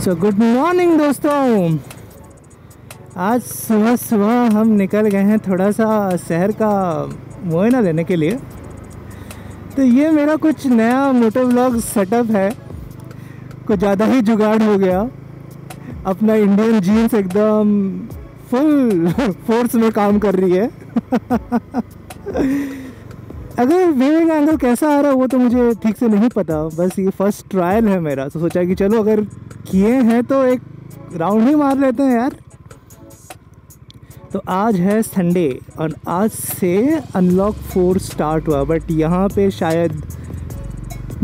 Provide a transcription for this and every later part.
So good morning दोस्तों। आज सुबह सुबह हम निकल गए हैं थोड़ा सा शहर का मुआयना लेने के लिए। तो ये मेरा कुछ नया मोटो व्लॉग सेटअप है, कुछ ज़्यादा ही जुगाड़ हो गया। अपना इंडियन जीन्स एकदम फुल फोर्स में काम कर रही है। अगर व्यूइंग एंगल कैसा आ रहा है वो तो मुझे ठीक से नहीं पता, बस ये फर्स्ट ट्रायल है मेरा। तो सोचा कि चलो अगर किए हैं तो एक राउंड ही मार लेते हैं यार। तो आज है संडे और आज से अनलॉक 4 स्टार्ट हुआ, बट यहाँ पे शायद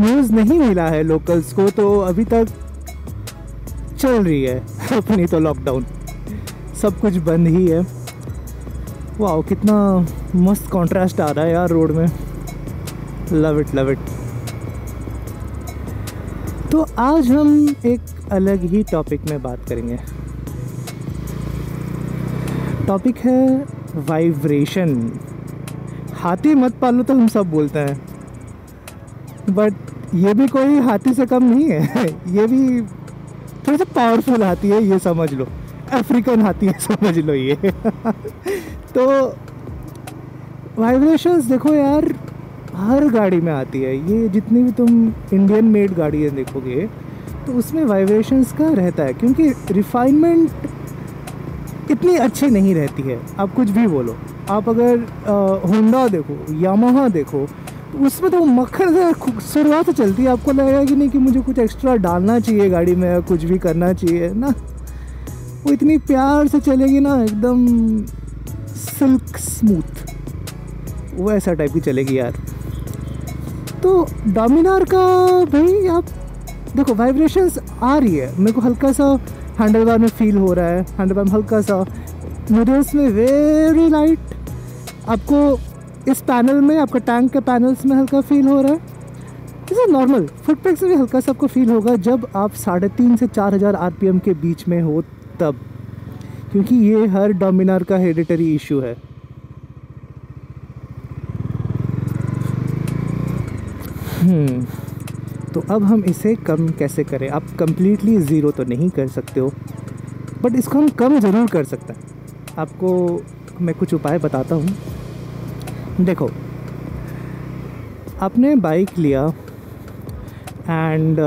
न्यूज़ नहीं मिला है लोकल्स को, तो अभी तक चल रही है अपनी तो लॉकडाउन, सब कुछ बंद ही है। वाह, कितना मस्त कॉन्ट्रास्ट आ रहा है यार रोड में। Love it love it. तो आज हम एक अलग ही टॉपिक में बात करेंगे। टॉपिक है वाइब्रेशन। हाथी मत पालो तो हम सब बोलते हैं, बट ये भी कोई हाथी से कम नहीं है। ये भी थोड़ा सा पावरफुल हाथी है, ये समझ लो। अफ्रीकन हाथी है समझ लो ये। तो वाइब्रेशंस देखो यार, हर गाड़ी में आती है। ये जितनी भी तुम इंडियन मेड गाड़ी है देखोगे तो उसमें वाइब्रेशंस का रहता है, क्योंकि रिफाइनमेंट इतनी अच्छी नहीं रहती है। आप कुछ भी बोलो, आप अगर होंडा देखो, यामाहा देखो, तो उसमें तो मक्खन से शुरुआत से चलती है। आपको लगेगा कि नहीं कि मुझे कुछ एक्स्ट्रा डालना चाहिए गाड़ी में, कुछ भी करना चाहिए ना। वो इतनी प्यार से चलेगी ना, एकदम सिल्क स्मूथ, वो ऐसा टाइप की चलेगी यार। तो डोमिनार का भाई आप देखो, वाइब्रेशंस आ रही है। मेरे को हल्का सा हैंडल बार में फील हो रहा है, हैंडल बार में हल्का सा, मिरर्स में वेरी लाइट, आपको इस पैनल में, आपका टैंक के पैनल्स में हल्का फील हो रहा है। इसे नॉर्मल फुट पैक से भी हल्का सा आपको फील होगा जब आप 3,500 से 4,000 RPM के बीच में हो तब, क्योंकि ये हर डोमिनार का हेरिडिटरी इशू है। तो अब हम इसे कम कैसे करें? आप कंप्लीटली ज़ीरो तो नहीं कर सकते हो, बट इसको हम कम ज़रूर कर सकते हैं। आपको मैं कुछ उपाय बताता हूँ। देखो, आपने बाइक लिया एंड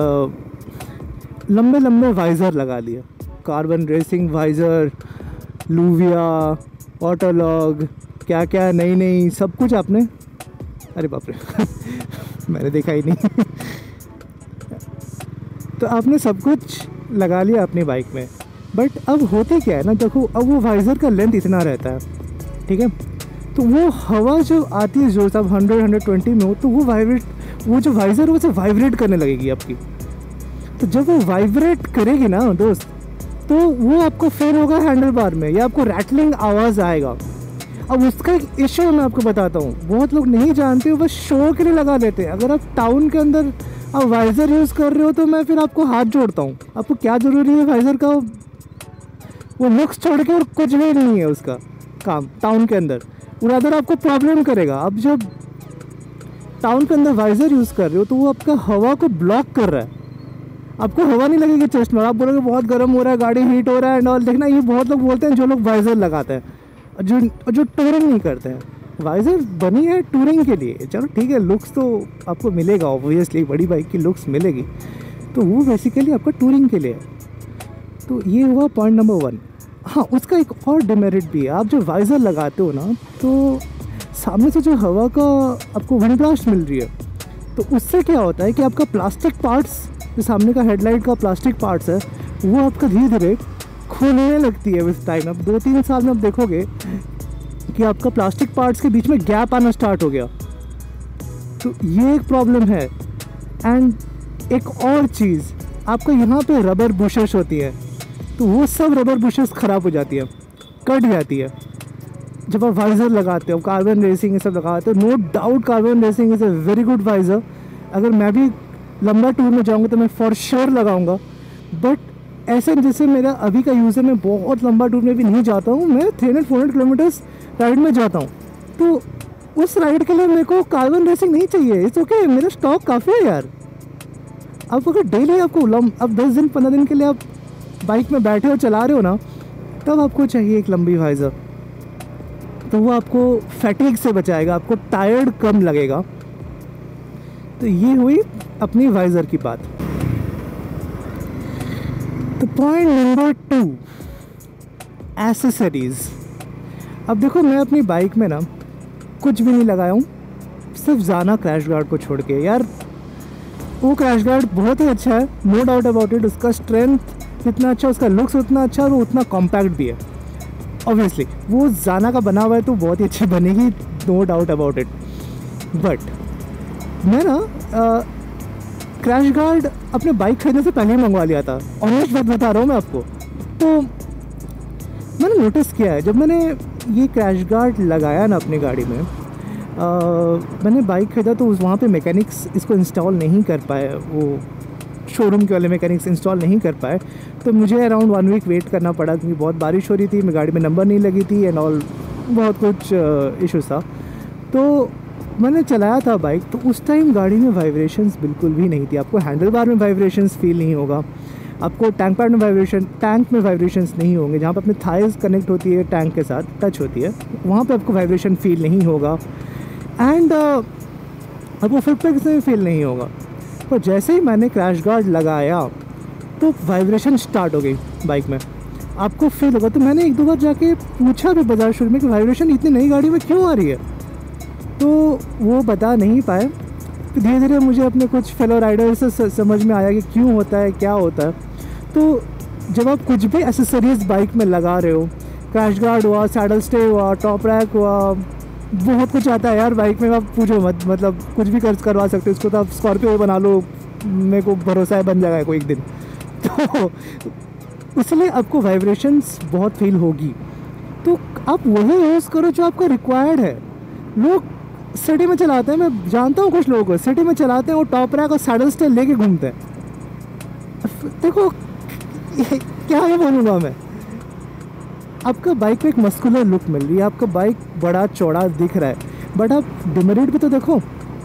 लंबे लंबे वाइज़र लगा लिया, कार्बन रेसिंग वाइज़र, लूविया, ऑटोलॉग, क्या क्या नई नई सब कुछ आपने, अरे बाप रे मैंने देखा ही नहीं। तो आपने सब कुछ लगा लिया अपनी बाइक में, बट अब होते क्या है ना, देखो अब वो वाइज़र का लेंथ इतना रहता है, ठीक है। तो वो हवा जो आती है, जो सब 100-120 में हो, तो वो जो वाइज़र वो से वाइब्रेट करने लगेगी आपकी। तो जब वो वाइब्रेट करेगी ना दोस्त, तो वो आपको फील होगा हैंडल बार में, या आपको रैटलिंग आवाज़ आएगा। अब उसका एक इशू मैं आपको बताता हूँ, बहुत लोग नहीं जानते हो, बस शो के लिए लगा देते हैं। अगर आप टाउन के अंदर आप वाइज़र यूज़ कर रहे हो तो मैं फिर आपको हाथ जोड़ता हूँ। आपको क्या ज़रूरी है वाइज़र का? वो लुक्स छोड़ के और कुछ भी नहीं है उसका काम टाउन के अंदर। उधर आपको प्रॉब्लम करेगा। अब जब टाउन के अंदर वाइज़र यूज़ कर रहे हो तो वो आपका हवा को ब्लॉक कर रहा है, आपको हवा नहीं लगेगी चेस्ट में। आप बोलोगे बहुत गर्म हो रहा है, गाड़ी हीट हो रहा है एंड ऑल। देखना, ये बहुत लोग बोलते हैं जो लोग वाइज़र लगाते हैं, जो टूरिंग नहीं करते हैं। वाइज़र बनी है टूरिंग के लिए, चलो ठीक है, लुक्स तो आपको मिलेगा ऑब्वियसली, बड़ी बाइक की लुक्स मिलेगी, तो वो बेसिकली आपका टूरिंग के लिए है। तो ये हुआ पॉइंट नंबर 1। हाँ, उसका एक और डिमेरिट भी है। आप जो वाइज़र लगाते हो ना, तो सामने से जो हवा का आपको विंड ब्लास्ट मिल रही है, तो उससे क्या होता है कि आपका प्लास्टिक पार्ट्स, जो सामने का हेडलाइट का प्लास्टिक पार्ट्स है, वो आपका धीरे धीरे खोलने लगती है विद टाइम। अब 2-3 साल में आप देखोगे कि आपका प्लास्टिक पार्ट्स के बीच में गैप आना स्टार्ट हो गया। तो ये एक प्रॉब्लम है। एंड एक और चीज़, आपका यहाँ पे रबर बुशेस होती है, तो वो सब रबर बुशेस ख़राब हो जाती है, कट जाती है जब आप वाइज़र लगाते हो। कार्बन रेसिंग ये सब लगाते हो, no doubt carbon racing is a very good visor. अगर मैं भी लंबा टूर में जाऊँगा तो मैं फॉर श्योर लगाऊँगा, बट ऐसे जैसे मेरा अभी का यूज़ है, मैं बहुत लंबा टूर में भी नहीं जाता हूँ। मैं 300-400 किलोमीटर्स राइड में जाता हूँ, तो उस राइड के लिए मेरे को कार्बन रेसिंग नहीं चाहिए। इट्स ओके, मेरा स्टॉक काफ़ी है यार। आप अगर डेली आपको अब 10 दिन 15 दिन के लिए आप बाइक में बैठे हो चला रहे हो ना, तब आपको चाहिए एक लंबी वाइज़र। तो वो आपको फैटिग से बचाएगा, आपको टायर्ड कम लगेगा। तो ये हुई अपनी वाइज़र की बात। तो पॉइंट नंबर 2, एसेसरीज़। अब देखो मैं अपनी बाइक में ना कुछ भी नहीं लगाया हूँ, सिर्फ जाना क्रैश गार्ड को छोड़ के। यार वो क्रैश गार्ड बहुत ही अच्छा है, नो डाउट अबाउट इट। उसका स्ट्रेंथ इतना अच्छा, उसका लुक्स उतना अच्छा, और वो उतना कॉम्पैक्ट भी है। ऑब्वियसली वो जाना का बना हुआ है तो बहुत ही अच्छी बनेगी, no doubt about it. But मैं ना क्रैश गार्ड अपने बाइक खरीदने से पहले ही मंगवा लिया था, ऑनेस्ट बात बता रहा हूँ मैं आपको। तो मैंने नोटिस किया है, जब मैंने ये क्रैश गार्ड लगाया ना अपनी गाड़ी में, मैंने बाइक खरीदा तो वहाँ पे मैकेनिक्स इसको इंस्टॉल नहीं कर पाए, वो शोरूम के वाले मैकेनिक्स इंस्टॉल नहीं कर पाए। तो मुझे अराउंड 1 वीक वेट करना पड़ा, क्योंकि बहुत बारिश हो रही थी, मेरी गाड़ी में नंबर नहीं लगी थी एंड ऑल, बहुत कुछ इश्यूज़ था। तो मैंने चलाया था बाइक, तो उस टाइम गाड़ी में वाइब्रेशंस बिल्कुल भी नहीं थी। आपको हैंडल बार में वाइब्रेशंस फील नहीं होगा, आपको टैंक पैड में टैंक में वाइब्रेशंस नहीं होंगे। जहाँ पर अपनी थाइज कनेक्ट होती है टैंक के साथ, टच होती है, वहाँ पे आपको वाइब्रेशन फील नहीं होगा। एंड आपको फुटप्रिंट्स में फील नहीं होगा। पर जैसे ही मैंने क्रैश गार्ड लगाया तो वाइब्रेशन स्टार्ट हो गई बाइक में, आपको फील होगा। तो मैंने 1-2 बार जाके पूछा भी बाजार शुरू में कि वाइब्रेशन इतनी नई गाड़ी में क्यों आ रही है, तो वो बता नहीं पाए। तो धीरे धीरे मुझे अपने कुछ फेलो राइडर्स से समझ में आया कि क्यों होता है, क्या होता है। तो जब आप कुछ भी एसेसरीज बाइक में लगा रहे हो, क्रैश गार्ड हुआ, सैडल स्टे हुआ, टॉप रैक हुआ, बहुत कुछ आता है यार बाइक में, आप पूछो मत। मतलब कुछ भी करवा सकते हो इसको, तो आप स्कॉर्पियो बना लो, मेरे को भरोसा है बन जाएगा कोई एक दिन। तो इसलिए आपको वाइब्रेशंस बहुत फील होगी, तो आप वही यूज़ करो जो आपका रिक्वायर्ड है। लोग सिटी में चलाते हैं, मैं जानता हूँ कुछ लोगों को सिटी में चलाते हैं, वो टॉप रैक और सैडल स्टे लेके घूमते हैं। देखो क्या है बोलूँगा मैं, आपका बाइक पे एक मस्कुलर लुक मिल रही है, आपका बाइक बड़ा चौड़ा दिख रहा है, बट आप डिमेरिट पे तो देखो,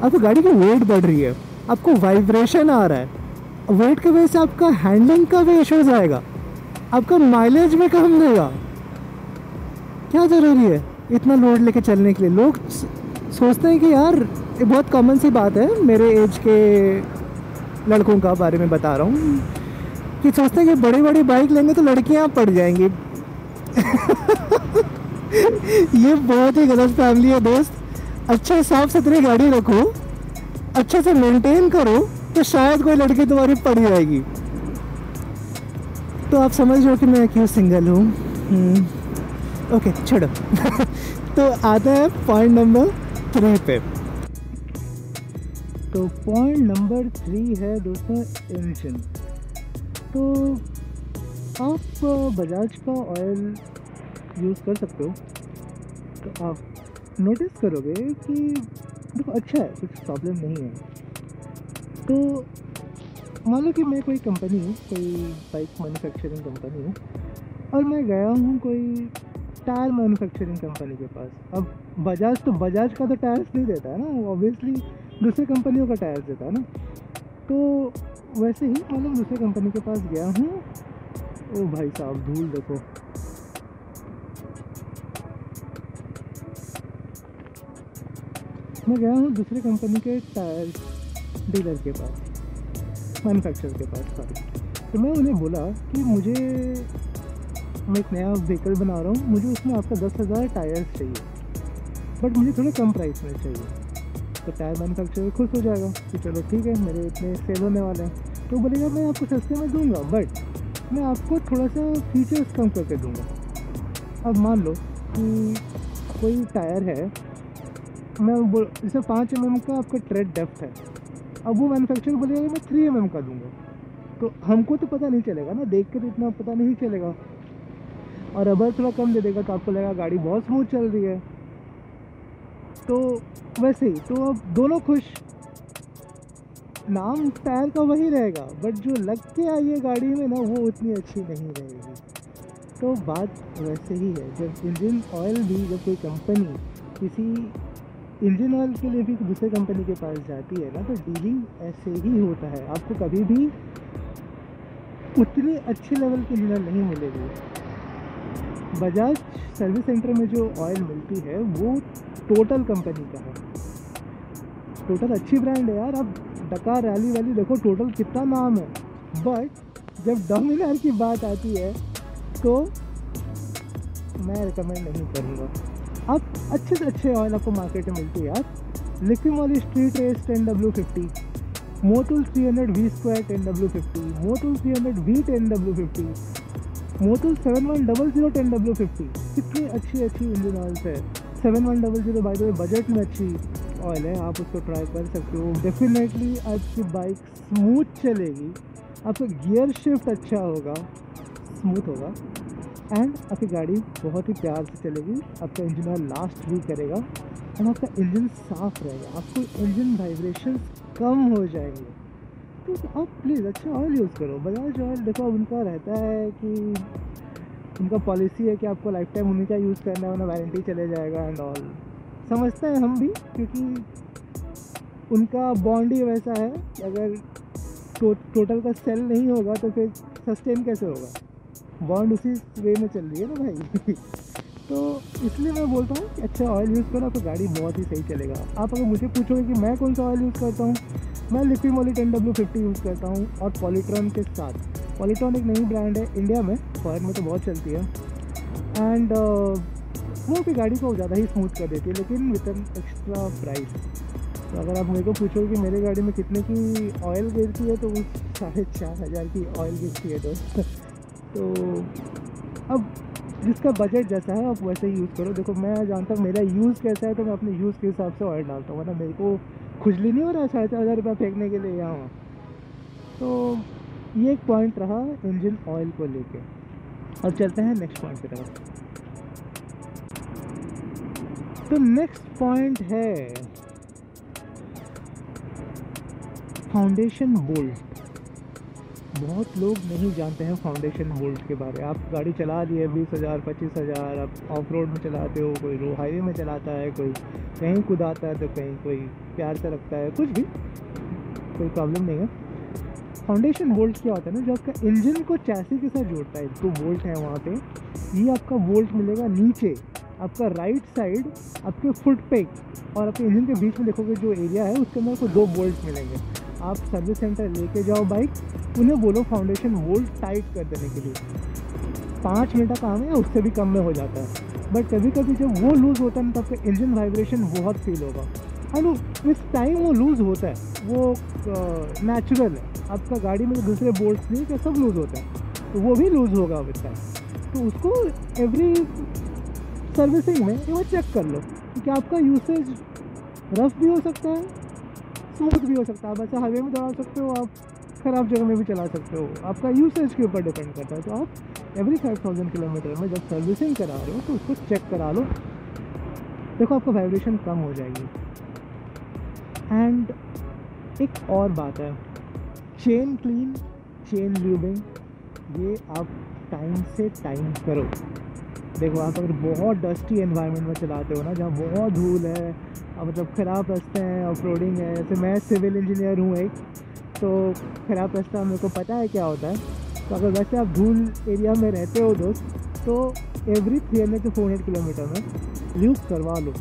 आपको गाड़ी की वेट बढ़ रही है, आपको वाइब्रेशन आ रहा है, वेट की वजह से आपका हैंडलिंग का भी इश्यूज आएगा, आपका माइलेज भी कम देगा। क्या ज़रूरी है इतना लोड लेके चलने के लिए? लोग सोचते हैं कि यार ये बहुत कॉमन सी बात है, मेरे एज के लड़कों का बारे में बता रहा हूँ, कि सोचते हैं कि बड़ी बड़ी बाइक लेंगे तो लड़कियाँ पड़ जाएंगी। ये बहुत ही गलत फैमिली है दोस्त। अच्छा साफ सुथरी गाड़ी रखो, अच्छे से मेंटेन करो, तो शायद कोई लड़की तुम्हारी पड़ जाएगी। तो आप समझ रहे हो कि मैं क्यों सिंगल हूँ। ओके छोड़ो। तो आता है पॉइंट नंबर 3 पे। तो पॉइंट नंबर 3 है दोस्तों इंजन। तो आप बजाज का ऑयल यूज़ कर सकते हो, तो आप नोटिस करोगे कि देखो अच्छा है, कुछ प्रॉब्लम नहीं है। तो मान लो कि मैं कोई कंपनी हूँ, कोई बाइक मैन्युफैक्चरिंग कंपनी हूँ, और मैं गया हूँ कोई टायर मैन्युफैक्चरिंग कंपनी के पास। अब बजाज का तो टायर्स नहीं देता है ना, ऑब्वियसली दूसरे कंपनियों का टायर्स देता है ना। तो वैसे ही मान लो दूसरे कंपनी के पास गया हूँ, ओ भाई साहब धूल देखो, मैं गया हूँ दूसरे कंपनी के टायर डीलर के पास, मैन्युफैक्चरर के पास सॉरी। तो मैं उन्हें बोला कि मैं एक नया व्हीकल बना रहा हूँ, मुझे उसमें आपका 10,000 टायर्स चाहिए, बट मुझे थोड़े कम प्राइस में चाहिए। तो टायर मैन्युफैक्चरर खुश हो जाएगा कि चलो ठीक है, मेरे इतने सेल होने वाले हैं। तो बोलेगा मैं आपको सस्ते में दूंगा, बट मैं आपको थोड़ा सा फीचर्स कम करके दूंगा। अब मान लो कि कोई टायर है, जैसे 5 mm का आपका ट्रेड डेप्थ है, अब वो मैन्युफैक्चरर बोलेगा मैं 3 mm का दूंगा। तो हमको तो पता नहीं चलेगा ना, देख के तो इतना पता नहीं चलेगा, और रबर थोड़ा कम दे देगा तो आपको लगेगा गाड़ी बहुत स्मूथ चल रही है। तो वैसे ही, तो अब दोनों खुश, नाम टायर का वही रहेगा, बट जो लग के आई है गाड़ी में ना, वो उतनी अच्छी नहीं रहेगी। तो बात वैसे ही है, जब इंजन ऑयल भी, जब कोई कंपनी किसी इंजन ऑयल के लिए भी दूसरे कंपनी के पास जाती है ना, तो डीलिंग ऐसे ही होता है। आपको कभी भी उतनी अच्छे लेवल की इंजन नहीं मिलेगी। बजाज सर्विस सेंटर में जो ऑयल मिलती है वो टोटल कंपनी का है। टोटल अच्छी ब्रांड है यार। अब डकार रैली वैली देखो, टोटल कितना नाम है, बट जब डोमिनार की बात आती है तो मैं रिकमेंड नहीं करूँगा। अब अच्छे से अच्छे ऑयल आपको मार्केट में मिलती है यार। Liqui Moly street race 10W50, Motul 300V2 10W50, Motul 300V 10W50, Motul 7100 10W50। कितनी अच्छी इंजन ऑयल्स है। 7100 बाय द वे बजट में अच्छी ऑयल है, आप उसको ट्राई कर सकते हो। डेफिनेटली आपकी बाइक स्मूथ चलेगी, आपका गियर शिफ्ट अच्छा होगा, स्मूथ होगा, एंड आपकी गाड़ी बहुत ही प्यार से चलेगी। आपका इंजन ऑयल लास्ट भी करेगा और आपका इंजन साफ रहेगा, आपको इंजन वाइब्रेशन कम हो जाएंगे। तो आप प्लीज़ अच्छा ऑयल यूज़ करो। बजाज ऑयल देखो, अब उनका रहता है कि उनका पॉलिसी है कि आपको लाइफ टाइम उन्हीं का यूज़ करना है, वरना वारंटी चले जाएगा एंड ऑल। समझते हैं हम भी, क्योंकि उनका बॉन्ड ही वैसा है कि अगर टोटल का सेल नहीं होगा तो फिर सस्टेन कैसे होगा। बॉन्ड उसी वे में चल रही है ना भाई। तो इसलिए मैं बोलता हूँ कि अच्छा ऑयल यूज़ करो, आपकी गाड़ी बहुत ही सही चलेगा। आप अगर मुझे पूछोगे कि मैं कौन सा ऑयल यूज़ करता हूँ, मैं लिक्विमोली 10W50 यूज़ करता हूँ और पॉलीट्रॉन के साथ। पॉलीट्रॉन एक नई ब्रांड है इंडिया में, फॉरेन में तो बहुत चलती है, एंड वो भी गाड़ी को ज़्यादा ही स्मूथ कर देती है, लेकिन विद एन एक्स्ट्रा प्राइस। तो अगर आप मेरे को पूछोगे कि मेरे गाड़ी में कितने की ऑयल गिरती है, तो वो 4500 की ऑयल गिरती है दोस्त। तो अब जिसका बजट जैसा है आप वैसे ही यूज़ करो। देखो मैं जानता हूँ मेरा यूज़ कैसा है, तो मैं अपने यूज़ के हिसाब से ऑयल डालता हूँ, वरना मेरे को खुजली नहीं हो रहा है 4,500 रुपया फेंकने के लिए यहाँ। तो ये एक पॉइंट रहा इंजन ऑयल को लेके। अब चलते हैं नेक्स्ट पॉइंट की तरफ। तो नेक्स्ट पॉइंट है फाउंडेशन बोल्ट। बहुत लोग नहीं जानते हैं फाउंडेशन बोल्ट के बारे में। आप गाड़ी चला रही है 20,000 25,000, आप ऑफ रोड में चलाते हो, कोई रो हाईवे में चलाता है, कोई कहीं कुदाता है, तो कहीं कोई प्यार से रखता है, कुछ भी कोई प्रॉब्लम नहीं है। फाउंडेशन बोल्ट क्या होता है ना, जो आपका इंजन को चैसी के साथ जोड़ता है, तो बोल्ट है वहाँ पे। ये आपका बोल्ट मिलेगा नीचे, आपका राइट साइड आपके फुट पे और आपके इंजन के बीच में देखोगे जो एरिया है उसके अंदर आपको 2 बोल्ट मिलेंगे। आप सर्विस सेंटर लेके जाओ बाइक, उन्हें बोलो फाउंडेशन बोल्ट टाइट कर देने के लिए। 5 मिनट का काम है या उससे भी कम में हो जाता है, बट कभी कभी जब वो लूज़ होता है ना, तो आपका इंजन वाइब्रेशन बहुत फील होगा। एंड इस टाइम वो लूज़ होता है, वो नेचुरल है। आपका गाड़ी में जो दूसरे बोल्ट नहीं क्या सब लूज़ होते हैं, तो वो भी लूज़ होगा विद टाइम। तो उसको एवरी सर्विसिंग में एक बार चेक कर लो, क्योंकि आपका यूसेज रफ भी हो सकता है, स्मूथ भी हो सकता है। आप ऐसा हाईवे में दौड़ा सकते हो, आप ख़राब जगह में भी चला सकते हो, आपका यूसेज के ऊपर डिपेंड करता है। तो आप एवरी 5,000 किलोमीटर में जब सर्विसिंग करा रहे हो तो उसको चेक करा लो, देखो आपका वाइब्रेशन कम हो जाएगी। एंड एक और बात है, चेन क्लीन, चेन ल्यूबिंग, ये आप टाइम से टाइम करो। देखो आप अगर बहुत डस्टी एनवायरनमेंट में चलाते हो ना, जहाँ बहुत धूल है, मतलब ख़राब रास्ते हैं, ऑफ रोडिंग है, जैसे मैं सिविल इंजीनियर हूँ एक, तो ख़राब रास्ता मेरे को पता है क्या होता है। तो अगर वैसे आप धूल एरिया में रहते हो दोस्त, तो एवरी 300 से 400 किलोमीटर में लूप करवा लो।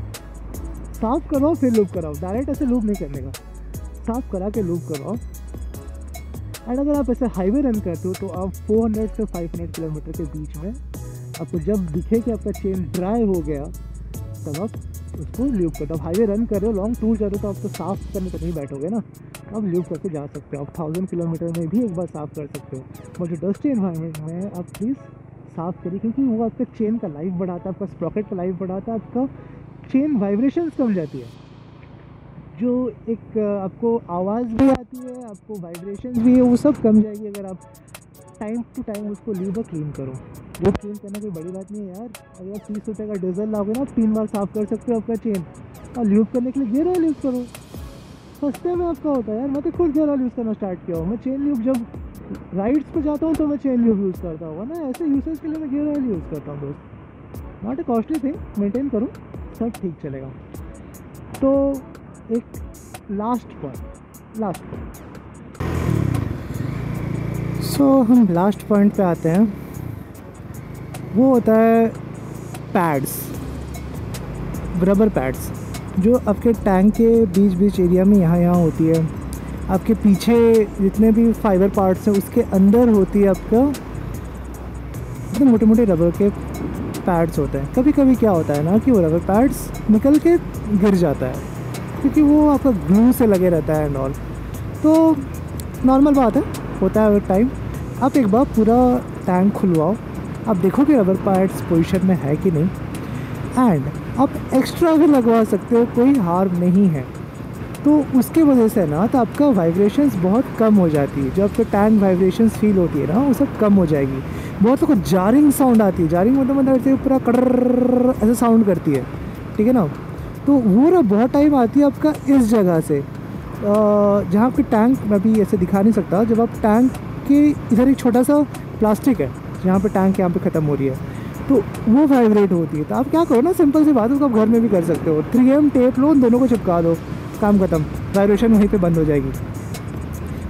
साफ़ करवाओ फिर लूप कराओ, डायरेक्ट ऐसे लूप नहीं करने का, साफ़ करा के लूप करवाओ। एंड अगर आप ऐसे हाईवे रन करते हो तो आप 400 से 500 किलोमीटर के बीच में आपको जब दिखे कि आपका चेन ड्राई हो गया, तब आप उसको ल्यूब करते हो। हाईवे रन कर रहे हो, लॉन्ग टूर कर रहे हो, तो आप तो साफ़ करने तो नहीं बैठोगे ना, आप ल्यूब करके जा सकते हो। आप 1000 किलोमीटर में भी एक बार साफ़ कर सकते हो। और जो डस्टी एनवायरनमेंट में आप प्लीज़ साफ़ करिए, क्योंकि वो आपका चेन का लाइफ बढ़ाता है, आपका स्प्रॉकेट का लाइफ बढ़ाता है, आपका चेन वाइब्रेशंस कम जाती है, जो एक आपको आवाज़ भी आती है, आपको वाइब्रेशंस भी है, वो सब कम जाएगी अगर आप टाइम टू टाइम उसको ल्यूब क्लीन करो। वो क्लीन करना कोई बड़ी बात नहीं है यार। अगर 30 रुपये का डीजल लाओगे ना, आप 3 बार साफ़ कर सकते हो आपका चेन। और ल्यूब करने के लिए गियर ऑयल यूज़ करो, सस्ते में आपका होता है यार। मैं तो खुद गियर ऑयल यूज़ करना स्टार्ट किया हूँ। मैं चेन ल्यूब जब राइड्स पे जाता हूँ तो मैं चेन ल्यूब यूज़ करता हूँ ना, ऐसे यूसेज के लिए मैं गियर ऑयल यूज़ करता हूँ दोस्त। Not a costly thing, maintain करो, सब ठीक चलेगा। तो एक लास्ट पॉइंट सो हम लास्ट पॉइंट पे आते हैं, वो होता है पैड्स, रबर पैड्स, जो आपके टैंक के बीच बीच एरिया में यहाँ होती है। आपके पीछे जितने भी फाइबर पार्ट्स हैं उसके अंदर होती है आपका एकदम मोटे मोटे रबर के पैड्स होते हैं। कभी कभी क्या होता है ना कि वो रबर पैड्स निकल के गिर जाता है, क्योंकि वो आपका ग्लू से लगे रहता है एंड ऑल। तो नॉर्मल बात है, होता है ओवर टाइम। आप एक बार पूरा टैंक खुलवाओ, आप देखो कि रबर पैड्स पोजीशन में है कि नहीं, एंड आप एक्स्ट्रा भी लगवा सकते हो, कोई हार्म नहीं है। तो उसके वजह से ना तो आपका वाइब्रेशंस बहुत कम हो जाती है, जो आपके टैंक वाइब्रेशंस फील होती है ना वो सब कम हो जाएगी। बहुत लोग को जारिंग साउंड आती है, जारिंग मतलब ऐसे पूरा कड़र ऐसे साउंड करती है, ठीक है ना। तो वो ना बहुत टाइम आती है आपका इस जगह से, जहाँ पे टैंक मैं भी ऐसे दिखा नहीं सकता, जब आप टैंक के इधर एक छोटा सा प्लास्टिक है जहाँ पे टैंक यहाँ पे ख़त्म हो रही है, तो वो वाइब्रेट होती है। तो आप क्या करो ना, सिंपल सी बात है, उसको आप घर में भी कर सकते हो। 3M टेप लो, उन दोनों को चिपका दो, काम ख़त्म, वाइब्रेशन वहीं पे बंद हो जाएगी।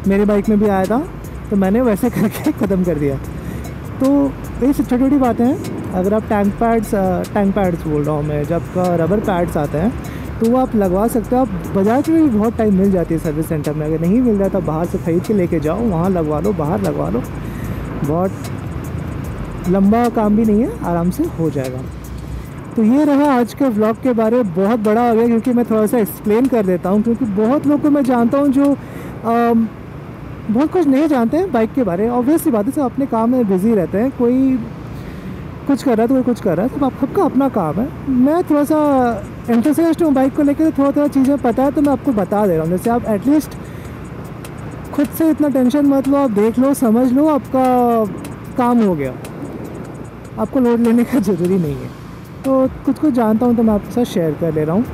मेरे बाइक में भी आया था तो मैंने वैसे करके ख़त्म कर दिया। तो ये सब छोटी छोटी बातें हैं। अगर आप टैंक पैड्स बोल रहा हूँ मैं, जब रबर पैड्स आते हैं तो वो आप लगवा सकते हो। आप बजाज में भी बहुत टाइम मिल जाती है सर्विस सेंटर में, अगर नहीं मिल रहा तो बाहर से ख़रीद के लेके जाओ, वहाँ लगवा लो, बाहर लगवा लो, बहुत लंबा काम भी नहीं है, आराम से हो जाएगा। तो ये रहा आज के व्लॉग के बारे में। बहुत बड़ा हो गया क्योंकि मैं थोड़ा सा एक्सप्लेन कर देता हूँ, क्योंकि बहुत लोग को मैं जानता हूँ जो बहुत कुछ नहीं जानते हैं बाइक के बारे में। ऑब्वियसली बात है, सब अपने काम में बिज़ी रहते हैं, कोई कुछ कर रहा है तो कोई कुछ कर रहा है, तो आप सबका अपना काम है। मैं थोड़ा सा एंथुसियास्ट हूँ बाइक को लेकर, थोड़ा थोड़ा चीज़ें पता है तो मैं आपको बता दे रहा हूँ। जैसे आप एटलीस्ट खुद से इतना टेंशन मत लो, आप देख लो, समझ लो, आपका काम हो गया, आपको लोड लेने का ज़रूरी नहीं है। तो कुछ कुछ जानता हूँ तो मैं आपके साथ शेयर कर ले रहा हूँ।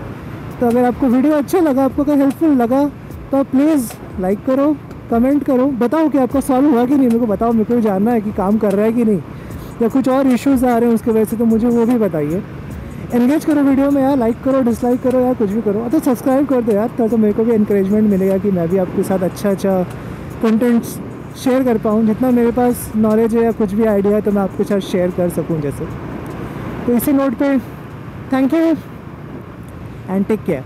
तो अगर आपको वीडियो अच्छा लगा, आपको अगर हेल्पफुल लगा, तो आप प्लीज़ लाइक करो, कमेंट करो, बताओ कि आपका सॉल्व हुआ कि नहीं, मेरे को बताओ, मेरे को भी जानना है कि काम कर रहा है कि नहीं, या कुछ और इश्यूज़ आ रहे हैं उसके वजह से, तो मुझे वो भी बताइए। एंगेज करो वीडियो में यार, लाइक करो, डिसलाइक करो यार, कुछ भी करो, तो सब्सक्राइब कर दो यार, तो मेरे को भी इंकरेजमेंट मिलेगा कि मैं भी आपके साथ अच्छा कंटेंट्स शेयर कर पाऊँ। जितना मेरे पास नॉलेज है या कुछ भी आइडिया है तो मैं आपके साथ शेयर कर सकूँ जैसे। तो इसी नोट पे thank you and take care.